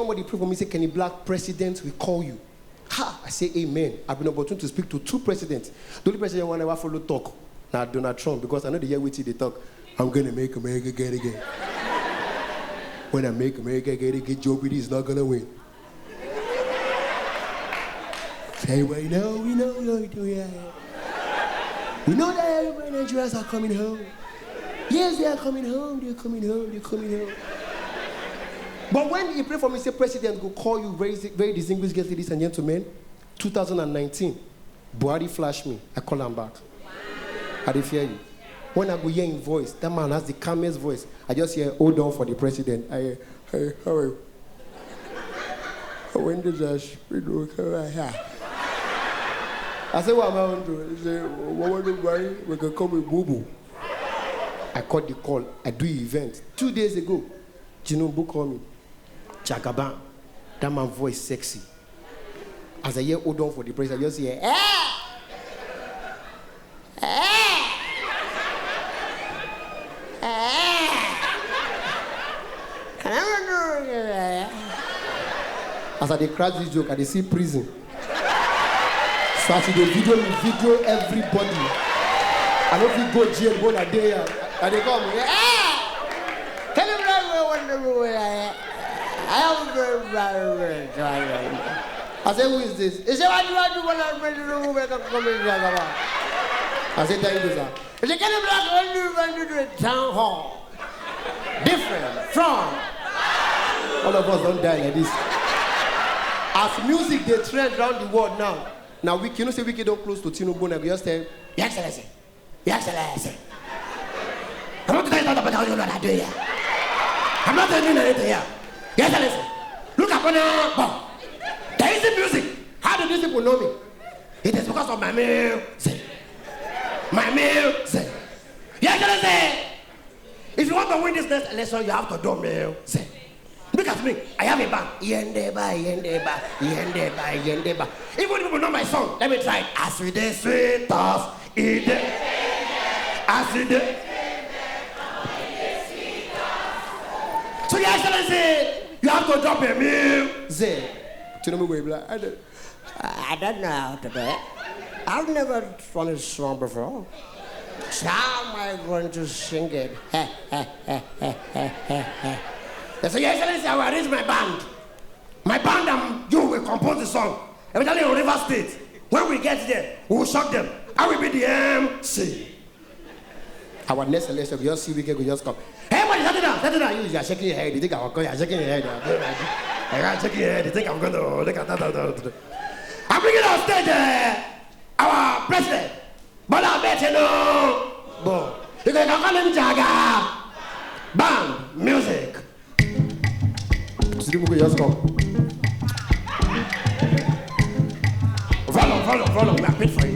somebody pray for me, say, Kenny Black, president, we call you. Ha! I say, amen. I've been opportunity to speak to 2 presidents. The only president I want to follow talk, now Donald Trump, because I know the year waiting they talk, I'm going to make America great again. When I make America great again, Joe Biden is not going to win. Everybody know, we know that everybody Nigerians are coming home. Yes, they are coming home, they're coming home. But when he prayed for me, say, President, go call you, very distinguished guests, ladies and gentlemen, 2019, Buhari flashed me. I call him back. I didn't hear you. When I go hear his voice, that man has the calmest voice. I just hear, hold on for the president. Hey, how are you? When did that speed work right here? I said, what am I going to do? He said, what do you we can come with Boo-Boo. I caught the call. I do event. 2 days ago, Tinubu called me. Chakaban. That man's voice sexy. As I hear hold on for the praise, I just hear, as I crack this joke, I see prison. So I see the video everybody. I don't think go jail, go a day, and they come, tell him that I said, who is this? He said, what do I do when I'm ready to make a comedy? I said, tell you this. He said, can you do a town hall? Different from. All of us don't die like this. As music, they trend around the world now. Now, we cannot say we don't close to Tinubu, and we just say, Your Excellency. Your Excellency. I'm not telling you about how you do here. I'm not telling you anything here. Your Excellency. Look up on the there is the music. How do these people know me? It is because of my music. My music. Your Excellency. If you want to win this next election, you have to do music. Look at me. I have a band. Yendeba. Even if people know my song, let me try it. As we dey sweet us, as we dey. So, Your Excellency, you have to drop a music. I don't know how to do it. I've never done a song before. So how am I going to sing it? They say, Your Excellency, I will arrange my band. My band and you will compose the song. Eventually in River State. When we get there, we will shock them. I will be the MC. Our next election, we just see we can just come. Hey, everybody, settle down. You are shaking your head. You think I'm going to shaking your head. I'm shaking your head. You think I'm going to look at that. I'm bringing on stage our president. But I bet you know. You can call him Jaga. Band, music. Just come. Follow. We are paid for it.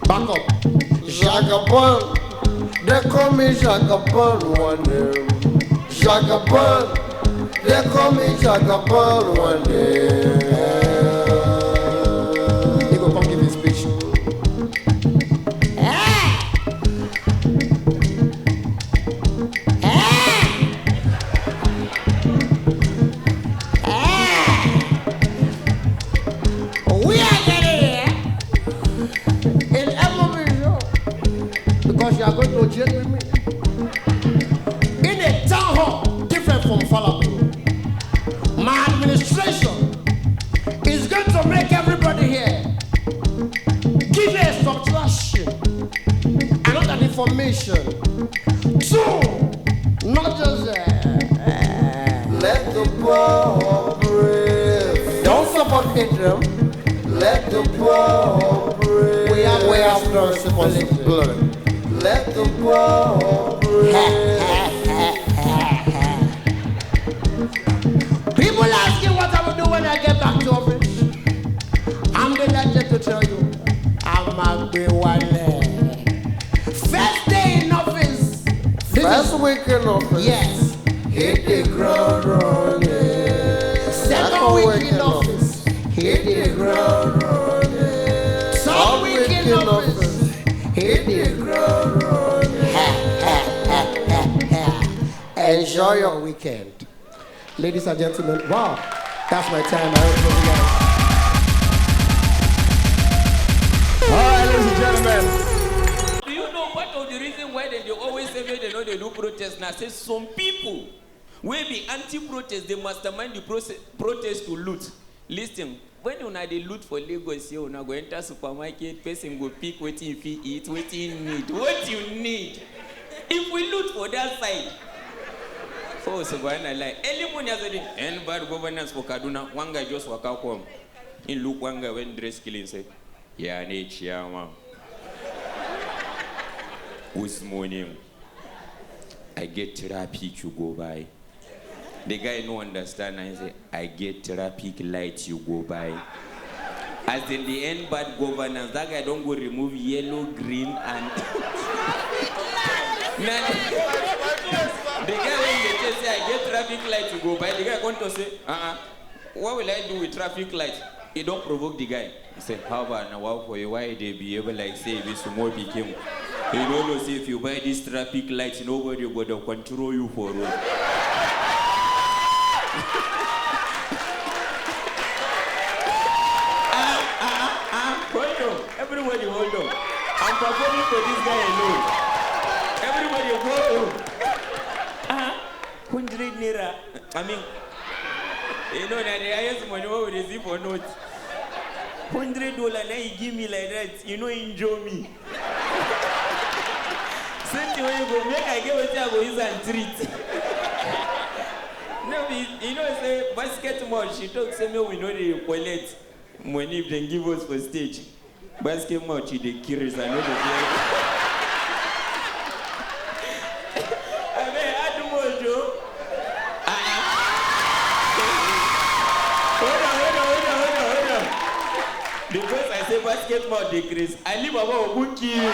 Back up. Jagabon. They call me Jagabon one day. Jagabon. They call me Jagabon one day. He go come give his speech. You are going to jail with me. In a town hall, different from Falafel. My administration is going to make everybody here give a subtraction and not an information. Two, not just let the poor breathe. Don't support them. Let the poor breathe. We have no responsibility. Let the poor breathe. People ask you what I will do when I get back to office. I'm delighted to tell you, I'm a big one. First day in office. First week in office. Yes. Hit the ground running. Second week in office. Hit the ground running. Third week in office. Hit the ground running. Enjoy your weekend. Ladies and gentlemen, wow, that's my time. I hope you guys. All right, ladies and gentlemen. Do you know part of the reason why they always say they know they do protest? Now, say some people will be anti-protest, they mastermind the protest to loot. Listen, when you they loot for Lagos, you go enter supermarket, person go pick what you eat, what you need. What you need. If we loot for that side, oh, so like early morning, and bad governance for Kaduna, one guy just walk out home. In look one guy when dress killing say, yeah, nature, man. Who's morning? I get traffic you go by. The guy no understand and he say, I get traffic light you go by. As in the end bad governance, that guy don't go remove yellow, green and the guy when they just say I get traffic light you go by, the guy going to say, what will I do with traffic light? He don't provoke the guy. He said, how about now for you why they be able like say if it's more became. You don't know say if you buy this traffic light, nobody will go to control you for road. Hold on. Everybody hold on. I'm performing for this guy alone. Everybody hold on. 100 naira. I mean, you know that the highest money we receive for notes. $100 now you give me like that, you know enjoy me. Same thing when you go make I get what I go use and treat. No, you know say Basketmouth, she talks say me we know the collect money if they give us for stage. Basketmouth she the curious I know the I mean I do more Joe. Hold on. Because I say Basketmouth decrease, I live about a good kill.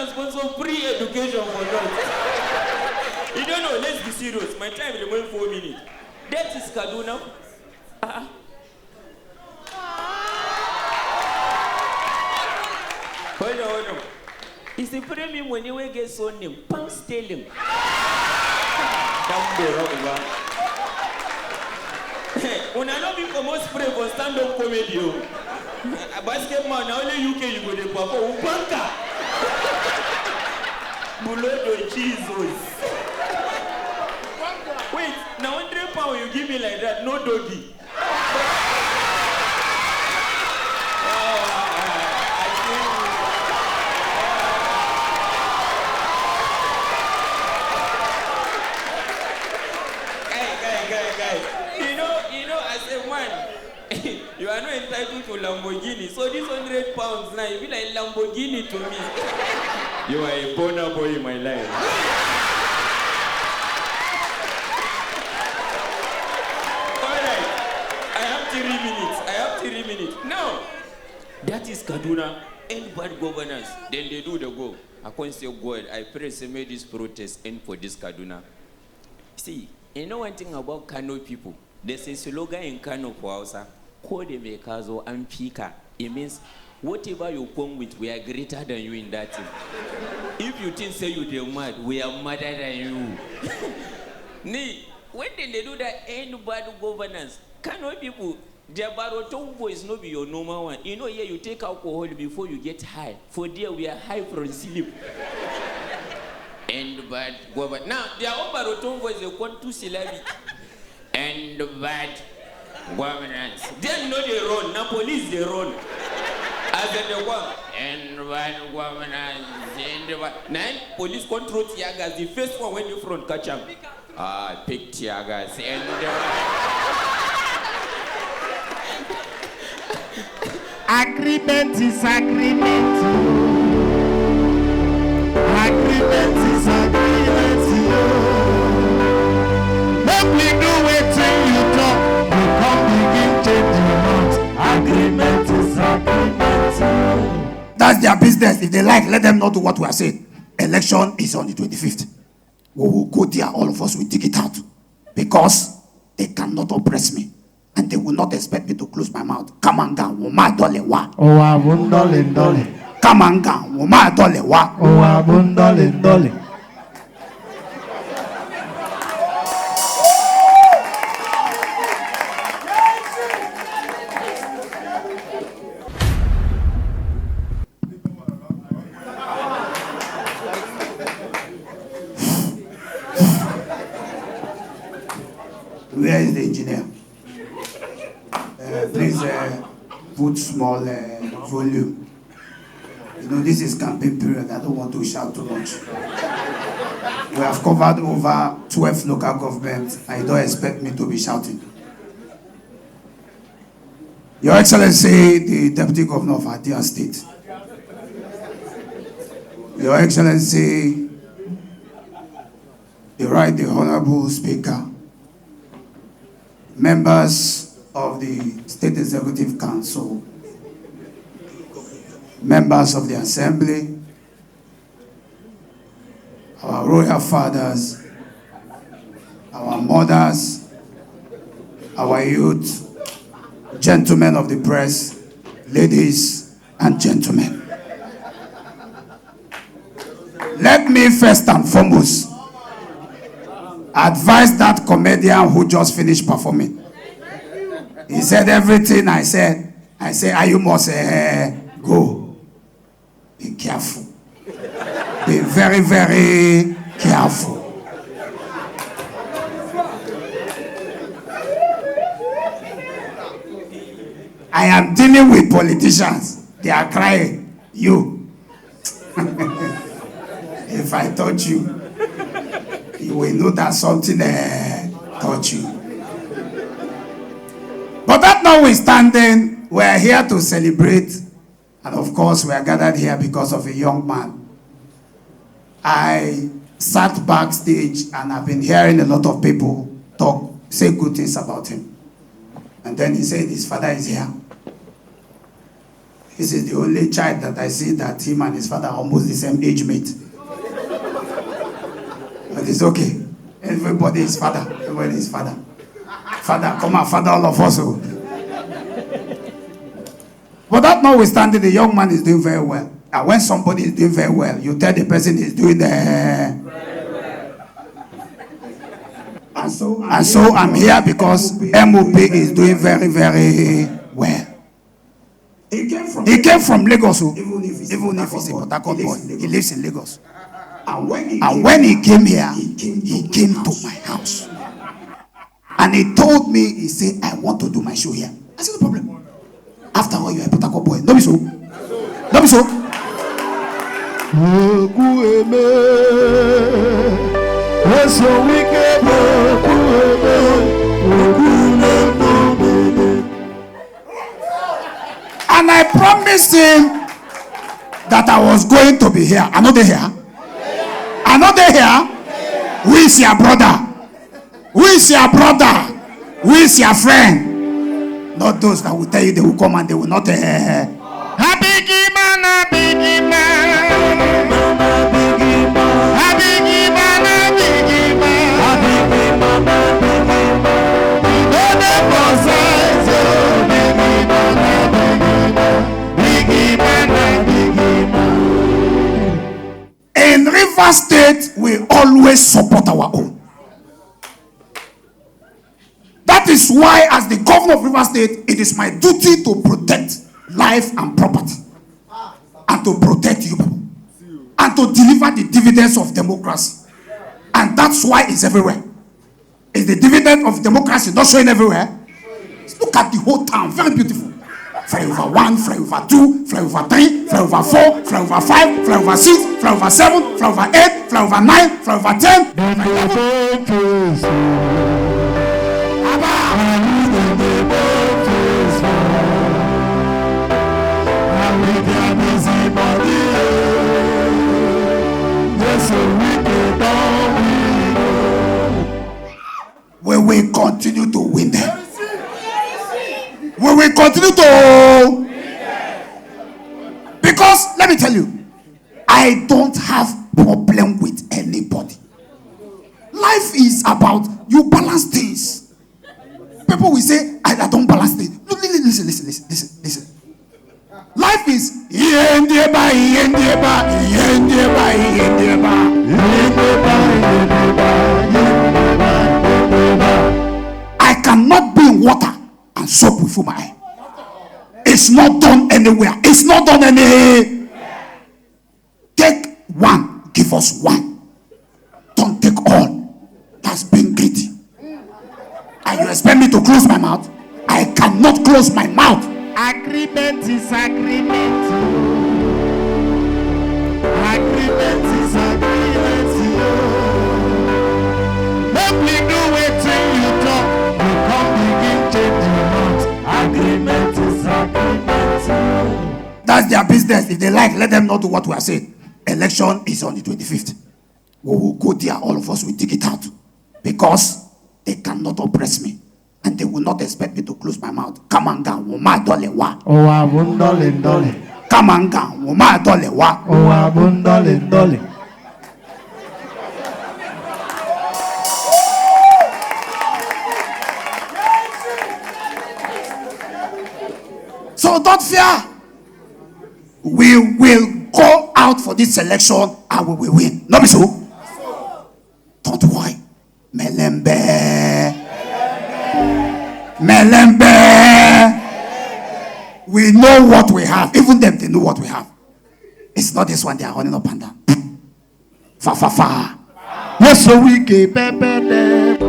Sponsor free education for us. You don't know, let's be serious. My time remains 4 minutes. That is Kaduna. Hold on. It's a premium when you get so name. Pound sterling. Down the road. When I know people must pray for stand-up comedy. A Basketmouth, now only UK you go to perform. Banka. Blood Jesus. Wait, now £100 you give me like that, no doggy. Guy. You know, as a man, you are not entitled to Lamborghini. So this £100 now, you be like Lamborghini to me. You are a boner boy in my life. All right. I have 3 minutes. Now, that is Kaduna. End bad governance. Then they do the go. I can't say God. I pray say may this protest end for this Kaduna. See, you know one thing about Kano people? There's a slogan in Kano for Hausa. Kode mekazo ampika. It means whatever you come with, we are greater than you in that thing. If you think say you're mad, we are madder than you. When they do that end bad governance, Kano people, their barotongo is not be your normal one. You know, here you take alcohol before you get high. For there we are high from sleep. End bad governance. Now, their own barotongo is a 1-2 syllabic. End bad governance. They know they run. Now police they run. As in the one. End bad governance. Now police control Tiagas. The first one when you front catch them. Pick Tiagas. Agreement is agreement. Agreement is agreement. Make me do it till you talk. You come begin changing out. Agreement is agreement. That's their business. If they like, let them not do what we are saying. Election is on the 25th. We will go there, all of us will dig it out. Because they cannot oppress me. and they will not expect me to close my mouth. Come on, gang, woma dole wa. Oh, abundole. Come on, gang, woma dole wa. Oh, abundole. Where is the engineer? Please put small volume. You know, this is campaign period. I don't want to shout too much. We have covered over 12 local governments. I don't expect me to be shouting. Your Excellency, the Deputy Governor of Adia State. Your Excellency, the Right Honorable Speaker, members of the State Executive Council, members of the Assembly, our royal fathers, our mothers, our youth, gentlemen of the press, ladies and gentlemen. Let me first and foremost advise that comedian who just finished performing. He said everything I said. I say, you must go. Be careful. Be very, very careful. I am dealing with politicians. They are crying. You. If I touch you, you will know that something touch you. But that notwithstanding, we are here to celebrate. And of course, we are gathered here because of a young man. I sat backstage and I've been hearing a lot of people say good things about him. And then he said his father is here. This is the only child that I see that him and his father are almost the same age mate. But it's okay. Everybody is father. Everybody is father. Father, come on, father all of us. But that notwithstanding, the young man is doing very well. And when somebody is doing very well, you tell the person is doing very well. And so I'm here because M.O.P is doing very, very well. He came from Lagos, even if he's a Port Harcourt boy. He lives in Lagos. And when he came here, he came to my house. And he told me, he said, I want to do my show here. I said, no problem. After all, you're a Port Harcourt boy. Don't be so. Don't be so. And I promised him that I was going to be here. Another here. Another here. Who is your brother? Who is your brother? Who is your friend? Not those that will tell you they will come and they will not. In River State, we always support our own. That is why, as the governor of River State, it is my duty to protect life and property, and to protect you people, and to deliver the dividends of democracy. And that's why it's everywhere. Is the dividend of democracy not showing everywhere? Look at the whole town, very beautiful. Flyover 1, flyover 2, flyover 3, flyover 4, flyover 5, flyover 6, flyover 7, flyover 8, flyover 9, flyover 10. We will continue to win them. We will continue to. Because, let me tell you, I don't have problem with anybody. Life is about you balance things. People will say, I don't balance it. Look, listen. Life is I cannot be in water and soap before my eye. It's not done anywhere. It's not done anywhere. Take one, give us one. Don't take all. That's being greedy. And you expect me to close my mouth? I cannot close my mouth. Agreement is agreement. Agreement is agreement. Make me do it till you talk. You come begin change the month. Agreement is agreement. That's their business. If they like, let them not do what we are saying. Election is on the 25th. We will go there, all of us will dig it out. Because they cannot oppress me. And they will not expect me to close my mouth. Come on, down, woma dole wa. Oh, abundole dole. Come on, down, woma dole wa. Oh, abundole dole. So don't fear. We will go out for this election and we will win. Not be so. Don't worry. Melembe. We know what we have. Even them, they know what we have. It's not this one they are running up and down. Fa. Yes, so we get pepe.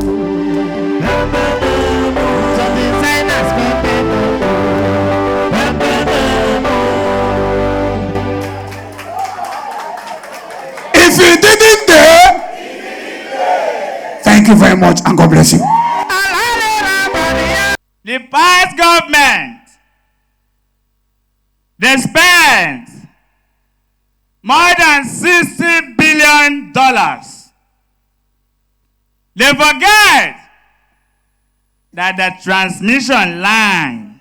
If you didn't there, thank you very much and God bless you. The past government, they spent more than $60 billion. They forget that the transmission line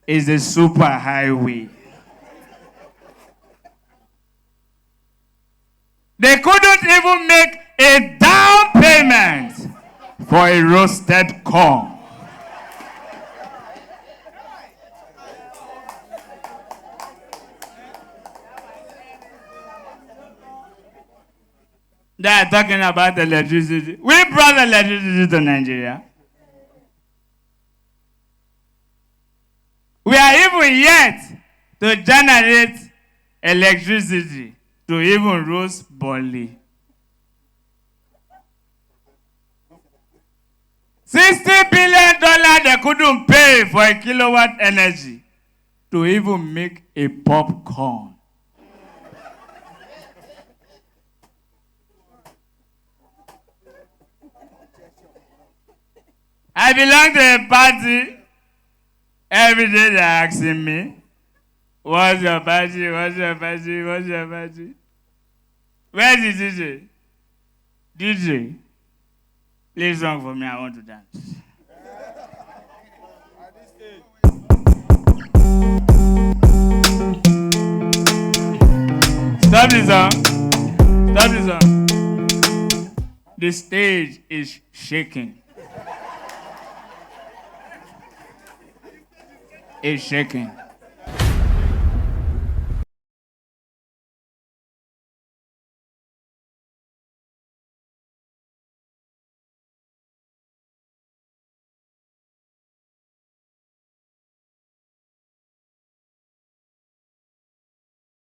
is a super highway. They couldn't even make a down payment for a roasted corn. They are talking about electricity. We brought electricity to Nigeria. We are even yet to generate electricity to even roast barley. $60 billion they couldn't pay for a kilowatt energy to even make a popcorn. I belong to a party. Every day they're asking me, what's your party? What's your party? What's your party? Where's the DJ? DJ, play a song for me. I want to dance. Stop the song. Stop the song. The stage is shaking. It's shaking.